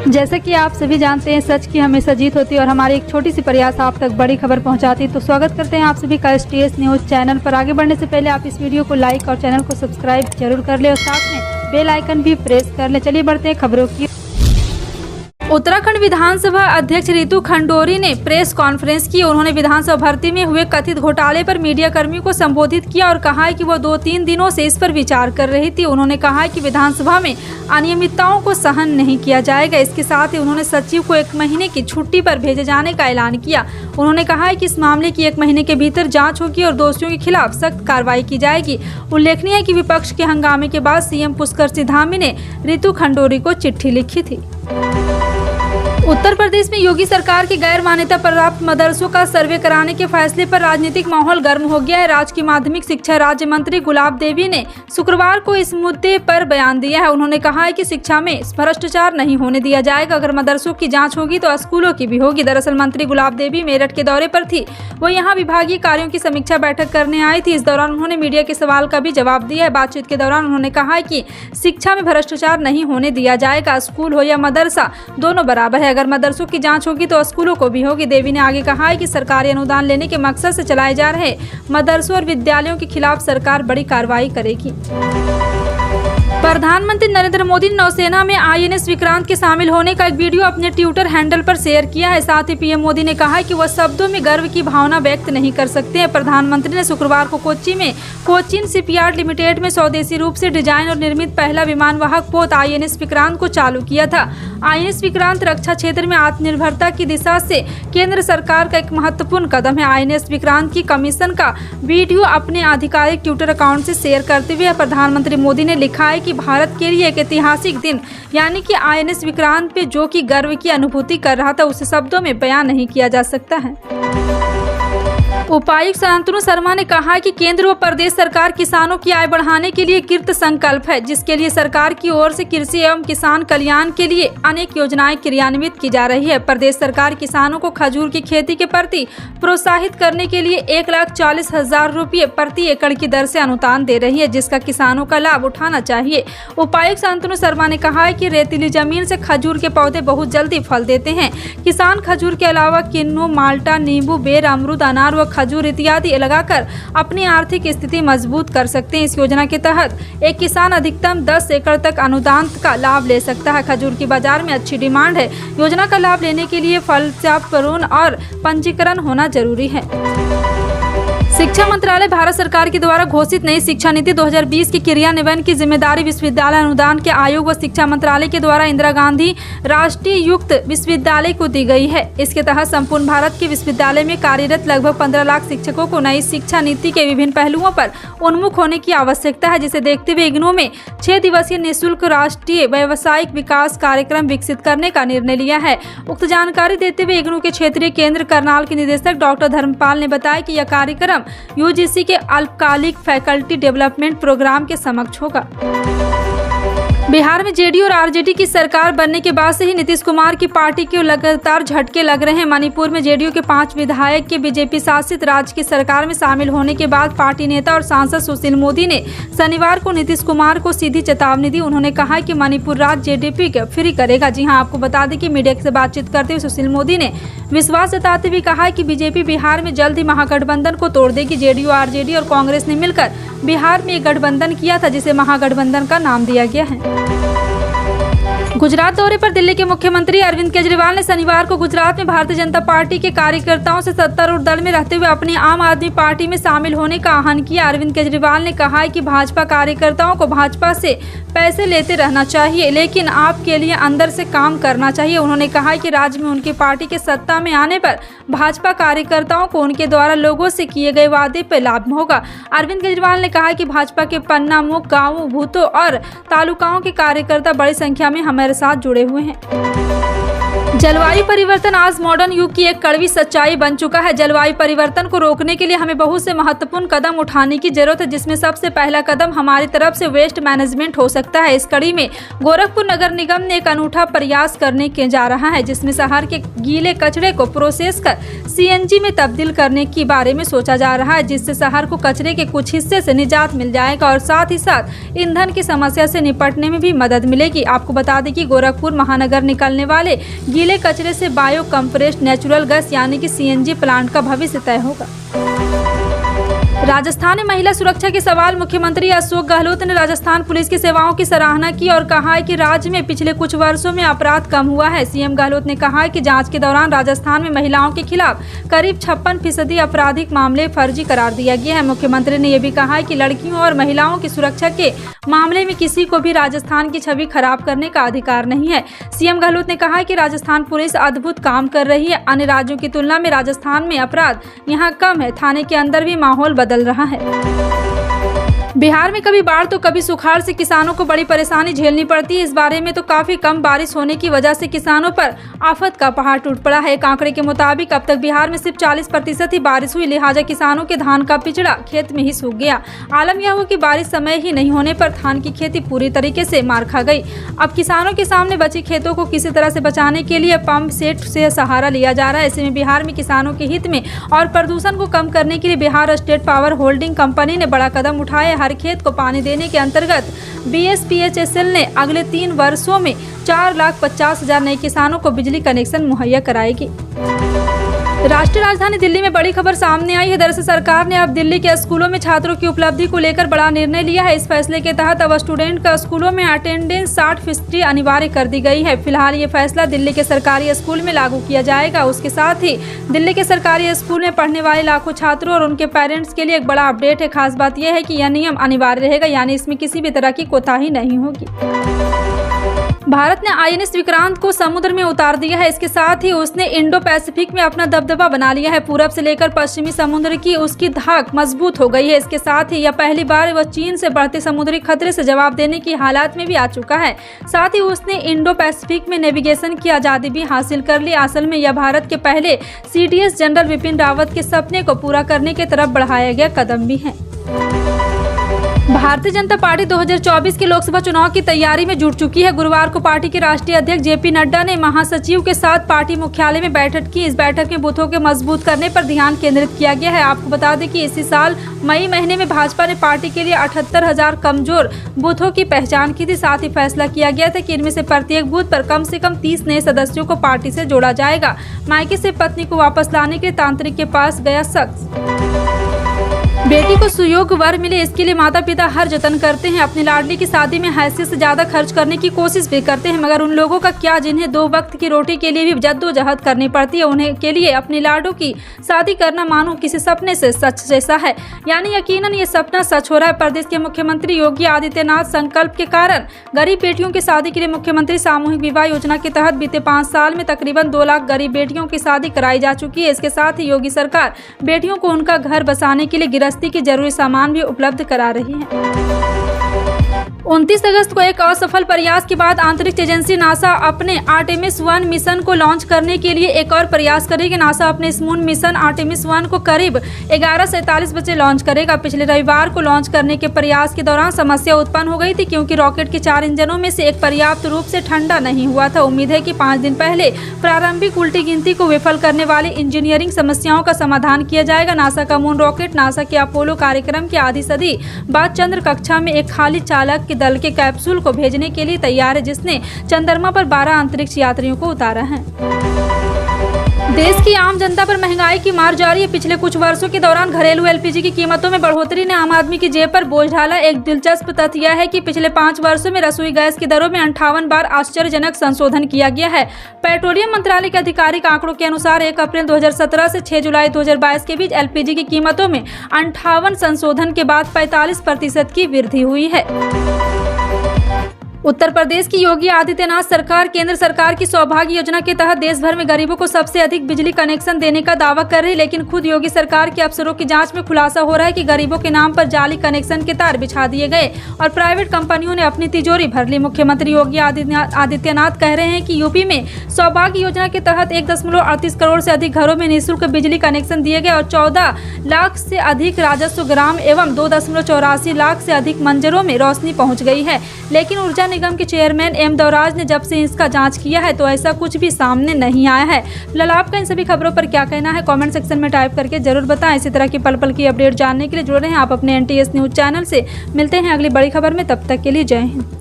जैसा कि आप सभी जानते हैं, सच की हमेशा जीत होती है और हमारी एक छोटी सी प्रयास आप तक बड़ी खबर पहुंचाती है। तो स्वागत करते हैं आप सभी का STS न्यूज़ चैनल पर। आगे बढ़ने से पहले आप इस वीडियो को लाइक और चैनल को सब्सक्राइब जरूर कर ले और साथ में बेल आइकन भी प्रेस कर ले। चलिए बढ़ते हैं खबरों की। उत्तराखंड विधानसभा अध्यक्ष रितु खंडोरी ने प्रेस कॉन्फ्रेंस की। उन्होंने विधानसभा भर्ती में हुए कथित घोटाले पर मीडिया कर्मियों को संबोधित किया और कहा कि वो 2-3 दिनों से इस पर विचार कर रही थी। उन्होंने कहा कि विधानसभा में अनियमितताओं को सहन नहीं किया जाएगा। इसके साथ ही उन्होंने सचिव को 1 महीने की छुट्टी पर भेजे जाने का ऐलान किया। उन्होंने कहा कि इस मामले की 1 महीने के भीतर जाँच होगी और दोषियों के खिलाफ सख्त कार्रवाई की जाएगी। उल्लेखनीय है कि विपक्ष के हंगामे के बाद CM पुष्कर सिंह धामी ने रितु खंडोरी को चिट्ठी लिखी थी। उत्तर प्रदेश में योगी सरकार की गैर मान्यता प्राप्त मदरसों का सर्वे कराने के फैसले पर राजनीतिक माहौल गर्म हो गया है। राज्य की माध्यमिक शिक्षा राज्य मंत्री गुलाब देवी ने शुक्रवार को इस मुद्दे पर बयान दिया है। उन्होंने कहा है कि शिक्षा में भ्रष्टाचार नहीं होने दिया जाएगा। अगर मदरसों की जांच होगी तो स्कूलों की भी होगी। दरअसल मंत्री गुलाब देवी मेरठ के दौरे पर थी। वो यहाँ विभागीय कार्यों की समीक्षा बैठक करने आई थी। इस दौरान उन्होंने मीडिया के सवाल का भी जवाब दिया है। बातचीत के दौरान उन्होंने कहा है कि शिक्षा में भ्रष्टाचार नहीं होने दिया जाएगा। स्कूल हो या मदरसा, दोनों बराबर है। अगर मदरसों की जांच होगी तो स्कूलों को भी होगी। देवी ने आगे कहा है कि सरकारी अनुदान लेने के मकसद से चलाए जा रहे मदरसों और विद्यालयों के खिलाफ सरकार बड़ी कार्रवाई करेगी। प्रधानमंत्री नरेंद्र मोदी ने नौसेना में INS विक्रांत के शामिल होने का एक वीडियो अपने ट्विटर हैंडल पर शेयर किया है। साथ ही PM मोदी ने कहा है कि वह शब्दों में गर्व की भावना व्यक्त नहीं कर सकते हैं। प्रधानमंत्री ने शुक्रवार को कोच्चि में कोचिन शिपयार्ड लिमिटेड में स्वदेशी रूप से डिजाइन और निर्मित पहला विमानवाहक पोत INS विक्रांत को चालू किया था। INS विक्रांत रक्षा क्षेत्र में आत्मनिर्भरता की दिशा से केंद्र सरकार का एक महत्वपूर्ण कदम है। INS विक्रांत की कमीशन का वीडियो अपने आधिकारिक ट्विटर अकाउंट से शेयर करते हुए प्रधानमंत्री मोदी ने लिखा है कि भारत के लिए एक ऐतिहासिक दिन, यानी कि INS विक्रांत पे जो कि गर्व की अनुभूति कर रहा था, उसे शब्दों में बयान नहीं किया जा सकता है। उपायुक्त शांतनु शर्मा ने कहा कि केंद्र व प्रदेश सरकार किसानों की आय बढ़ाने के लिए कृत संकल्प है, जिसके लिए सरकार की ओर से कृषि एवं किसान कल्याण के लिए अनेक योजनाएं क्रियान्वित की जा रही है। प्रदेश सरकार किसानों को खजूर की खेती के प्रति प्रोत्साहित करने के लिए 1,40,000 रुपये प्रति एकड़ की दर से अनुदान दे रही है, जिसका किसानों का लाभ उठाना चाहिए। उपायुक्त शांतनु शर्मा ने कहा है कि रेतीली जमीन से खजूर के पौधे बहुत जल्दी फल देते हैं। किसान खजूर के अलावा किन्नू, माल्टा, नींबू, बेर, अमरूद, अनार व खजूर इत्यादि लगाकर अपनी आर्थिक स्थिति मजबूत कर सकते हैं। इस योजना के तहत एक किसान अधिकतम 10 एकड़ तक अनुदान का लाभ ले सकता है। खजूर की बाजार में अच्छी डिमांड है। योजना का लाभ लेने के लिए फलचापरून और पंजीकरण होना जरूरी है। शिक्षा मंत्रालय भारत सरकार के द्वारा घोषित नई शिक्षा नीति 2020 के क्रियान्वयन की जिम्मेदारी विश्वविद्यालय अनुदान के आयोग व शिक्षा मंत्रालय के द्वारा इंदिरा गांधी राष्ट्रीय युक्त विश्वविद्यालय को दी गई है। इसके तहत संपूर्ण भारत के विश्वविद्यालय में कार्यरत लगभग 15 लाख शिक्षकों को नई शिक्षा नीति के विभिन्न पहलुओं पर उन्मुख होने की आवश्यकता है, जिसे देखते हुए इग्नू में 6 दिवसीय निःशुल्क राष्ट्रीय व्यावसायिक विकास कार्यक्रम विकसित करने का निर्णय लिया है। उक्त जानकारी देते हुए इग्नू के क्षेत्रीय केंद्र करनाल के निदेशक डॉक्टर धर्मपाल ने बताया कि यह कार्यक्रम UGC के अल्पकालिक फैकल्टी डेवलपमेंट प्रोग्राम के समक्ष होगा। बिहार में JDU और RJD की सरकार बनने के बाद से ही नीतीश कुमार की पार्टी को लगातार झटके लग रहे हैं। मणिपुर में JDU के 5 विधायक के BJP शासित राज्य की सरकार में शामिल होने के बाद पार्टी नेता और सांसद सुशील मोदी ने शनिवार को नीतीश कुमार को सीधी चेतावनी दी। उन्होंने कहा कि मणिपुर राज्य JDP को फ्री करेगा। जी हां, आपको बता दें कि मीडिया से बातचीत करते हुए सुशील मोदी ने विश्वास जताते हुए कहा कि BJP बिहार में जल्द ही महागठबंधन को तोड़ देगी। JDU, RJD और कांग्रेस ने मिलकर बिहार में एक गठबंधन किया था, जिसे महागठबंधन का नाम दिया गया है। गुजरात दौरे पर दिल्ली के मुख्यमंत्री अरविंद केजरीवाल ने शनिवार को गुजरात में भारतीय जनता पार्टी के कार्यकर्ताओं से सत्तारूढ़ दल में रहते हुए अपनी आम आदमी पार्टी में शामिल होने का आह्वान किया। अरविंद केजरीवाल ने कहा है कि भाजपा कार्यकर्ताओं को भाजपा से पैसे लेते रहना चाहिए, लेकिन आपके लिए अंदर से काम करना चाहिए। उन्होंने कहा कि राज्य में उनकी पार्टी के सत्ता में आने पर भाजपा कार्यकर्ताओं को उनके द्वारा लोगों से किए गए वादे पर लाभ होगा। अरविंद केजरीवाल ने कहा कि भाजपा के पन्ना, मुख, गाँवों, भूतों और तालुकाओं के कार्यकर्ता बड़ी संख्या में हमारे साथ जुड़े हुए हैं। जलवायु परिवर्तन आज मॉडर्न युग की एक कड़वी सच्चाई बन चुका है। जलवायु परिवर्तन को रोकने के लिए हमें बहुत से महत्वपूर्ण कदम उठाने की जरूरत है, जिसमें सबसे पहला कदम हमारी तरफ से वेस्ट मैनेजमेंट हो सकता है। इस कड़ी में गोरखपुर नगर निगम ने एक अनूठा प्रयास करने के जा रहा है, जिसमें शहर के गीले कचरे को प्रोसेस कर CNG में तब्दील करने के बारे में सोचा जा रहा है, जिससे शहर को कचरे के कुछ हिस्से से निजात मिल जाएगा और साथ ही साथ ईंधन की समस्या से निपटने में भी मदद मिलेगी। आपको बता दें कि गोरखपुर महानगर निकलने वाले गीले कचरे से बायो कंप्रेस्ड नेचुरल गैस यानी कि CNG प्लांट का भविष्य तय होगा। राजस्थान में महिला सुरक्षा के सवाल। मुख्यमंत्री अशोक गहलोत ने राजस्थान पुलिस की सेवाओं की सराहना की और कहा है कि राज्य में पिछले कुछ वर्षों में अपराध कम हुआ है। CM गहलोत ने कहा है कि जांच के दौरान राजस्थान में महिलाओं के खिलाफ करीब 56% आपराधिक मामले फर्जी करार दिया गया है। मुख्यमंत्री ने यह भी कहा है कि लड़कियों और महिलाओं की सुरक्षा के मामले में किसी को भी राजस्थान की छवि खराब करने का अधिकार नहीं है। CM गहलोत ने कहा है कि राजस्थान पुलिस अद्भुत काम कर रही है। अन्य राज्यों की तुलना में राजस्थान में अपराध यहाँ कम है। थाने के अंदर भी माहौल बदल रहा है। बिहार में कभी बाढ़ तो कभी सुखाड़ से किसानों को बड़ी परेशानी झेलनी पड़ती है। इस बारे में तो काफी कम बारिश होने की वजह से किसानों पर आफत का पहाड़ टूट पड़ा है। एक आंकड़े के मुताबिक अब तक बिहार में सिर्फ 40% ही बारिश हुई, लिहाजा किसानों के धान का पिछड़ा खेत में ही सूख गया। आलम यह हुआ कि बारिश समय ही नहीं होने पर धान की खेती पूरी तरीके से मार खा गई। अब किसानों के सामने बची खेतों को किसी तरह से बचाने के लिए पंप सेट से सहारा लिया जा रहा है। ऐसे में बिहार में किसानों के हित में और प्रदूषण को कम करने के लिए Bihar state power holding company ने बड़ा कदम उठाया। हर खेत को पानी देने के अंतर्गत BSPHSL ने अगले 3 वर्षों में 4,50,000 नए किसानों को बिजली कनेक्शन मुहैया कराएगी। राष्ट्रीय राजधानी दिल्ली में बड़ी खबर सामने आई है। दरअसल सरकार ने अब दिल्ली के स्कूलों में छात्रों की उपलब्धि को लेकर बड़ा निर्णय लिया है। इस फैसले के तहत अब स्टूडेंट का स्कूलों में अटेंडेंस 60% अनिवार्य कर दी गई है। फिलहाल ये फैसला दिल्ली के सरकारी स्कूल में लागू किया जाएगा। उसके साथ ही दिल्ली के सरकारी स्कूल में पढ़ने वाले लाखों छात्रों और उनके पेरेंट्स के लिए एक बड़ा अपडेट है। खास बात यह है कि यह नियम अनिवार्य रहेगा, यानी इसमें किसी भी तरह की कोताही नहीं होगी। भारत ने INS विक्रांत को समुद्र में उतार दिया है। इसके साथ ही उसने इंडो पैसिफिक में अपना दबदबा बना लिया है। पूरब से लेकर पश्चिमी समुद्र की उसकी धाक मजबूत हो गई है। इसके साथ ही यह पहली बार वह चीन से बढ़ते समुद्री खतरे से जवाब देने की हालात में भी आ चुका है। साथ ही उसने इंडो पैसिफिक में नेविगेशन की आज़ादी भी हासिल कर ली। असल में यह भारत के पहले CDS जनरल विपिन रावत के सपने को पूरा करने की तरफ बढ़ाया गया कदम भी है। भारतीय जनता पार्टी 2024 के लोकसभा चुनाव की तैयारी में जुट चुकी है। गुरुवार को पार्टी के राष्ट्रीय अध्यक्ष JP नड्डा ने महासचिव के साथ पार्टी मुख्यालय में बैठक की। इस बैठक में बूथों के मजबूत करने पर ध्यान केंद्रित किया गया है। आपको बता दें कि इसी साल मई महीने में भाजपा ने पार्टी के लिए 78,000 कमजोर बूथों की पहचान की थी। साथ ही फैसला किया गया था कि इनमें से प्रत्येक बूथ पर कम से कम 30 नए सदस्यों को पार्टी से जोड़ा जाएगा। मायके से पत्नी को वापस लाने के लिए तांत्रिक के पास गया शख्स। बेटी को सुयोग्य वर मिले, इसके लिए माता पिता हर जतन करते हैं। अपनी लाडली की शादी में हैसियत से ज्यादा खर्च करने की कोशिश भी करते हैं, मगर उन लोगों का क्या जिन्हें 2 वक्त की रोटी के लिए भी जद्दोजहद करनी पड़ती है। उन्हें के लिए अपनी लाडो की शादी करना मानो किसी सपने से सच जैसा है, यानी यकीनन ये सपना सच हो रहा है। प्रदेश के मुख्यमंत्री योगी आदित्यनाथ संकल्प के कारण गरीब बेटियों की शादी के लिए मुख्यमंत्री सामूहिक विवाह योजना के तहत बीते 5 साल में तकरीबन 2 लाख गरीब बेटियों की शादी कराई जा चुकी है। इसके साथ ही योगी सरकार बेटियों को उनका घर बसाने के लिए गृहस्थी की जरूरी सामान भी उपलब्ध करा रही है। 29 अगस्त को एक असफल प्रयास के बाद अंतरिक्ष एजेंसी नासा अपने आर्टेमिस 1 मिशन को लॉन्च करने के लिए एक और प्रयास करेगी। नासा अपने इस मून मिशन आर्टेमिस 1 को करीब 11:47 बजे लॉन्च करेगा। पिछले रविवार को लॉन्च करने के प्रयास के दौरान समस्या उत्पन्न हो गई थी, क्योंकि रॉकेट के 4 इंजनों में से एक पर्याप्त रूप से ठंडा नहीं हुआ था। उम्मीद है कि 5 दिन पहले प्रारंभिक उल्टी गिनती को विफल करने वाली इंजीनियरिंग समस्याओं का समाधान किया जाएगा। नासा का मून रॉकेट नासा के अपोलो कार्यक्रम के आधी सदी बाद चंद्र कक्षा में एक खाली चालक के दल के कैप्सूल को भेजने के लिए तैयार है, जिसने चंद्रमा पर 12 अंतरिक्ष यात्रियों को उतारा है। देश की आम जनता पर महंगाई की मार जारी है। पिछले कुछ वर्षों के दौरान घरेलू LPG की कीमतों में बढ़ोतरी ने आम आदमी की जेब पर बोझ डाला। एक दिलचस्प तथ्य यह है कि पिछले 5 वर्षों में रसोई गैस की दरों में 58 बार आश्चर्यजनक संशोधन किया गया है। पेट्रोलियम मंत्रालय के आधिकारिक आंकड़ों के अनुसार 1 अप्रैल 2017 से 6 जुलाई 2022 के बीच LPG की कीमतों में 58 संशोधन के बाद 45% की वृद्धि हुई है। उत्तर प्रदेश की योगी आदित्यनाथ सरकार केंद्र सरकार की सौभाग्य योजना के तहत देश भर में गरीबों को सबसे अधिक बिजली कनेक्शन देने का दावा कर रही है, लेकिन खुद योगी सरकार के अफसरों की जांच में खुलासा हो रहा है कि गरीबों के नाम पर जाली कनेक्शन के तार बिछा दिए गए और प्राइवेट कंपनियों ने अपनी तिजोरी भर ली। मुख्यमंत्री योगी आदित्यनाथ कह रहे हैं कि यूपी में सौभाग्य योजना के तहत 1.38 करोड़ से अधिक घरों में निःशुल्क बिजली कनेक्शन दिए गए और 14 लाख से अधिक राजस्व ग्राम एवं 2.84 लाख से अधिक मंजरों में रोशनी पहुंच गई है। लेकिन ऊर्जा निगम के चेयरमैन एम देवराज ने जब से इसका जांच किया है तो ऐसा कुछ भी सामने नहीं आया है। फिलहाल आपका इन सभी खबरों पर क्या कहना है कमेंट सेक्शन में टाइप करके जरूर बताएं। इसी तरह की पल पल की अपडेट जानने के लिए जुड़े रहें आप अपने NTS न्यूज चैनल से। मिलते हैं अगली बड़ी खबर में, तब तक के लिए जय हिंद।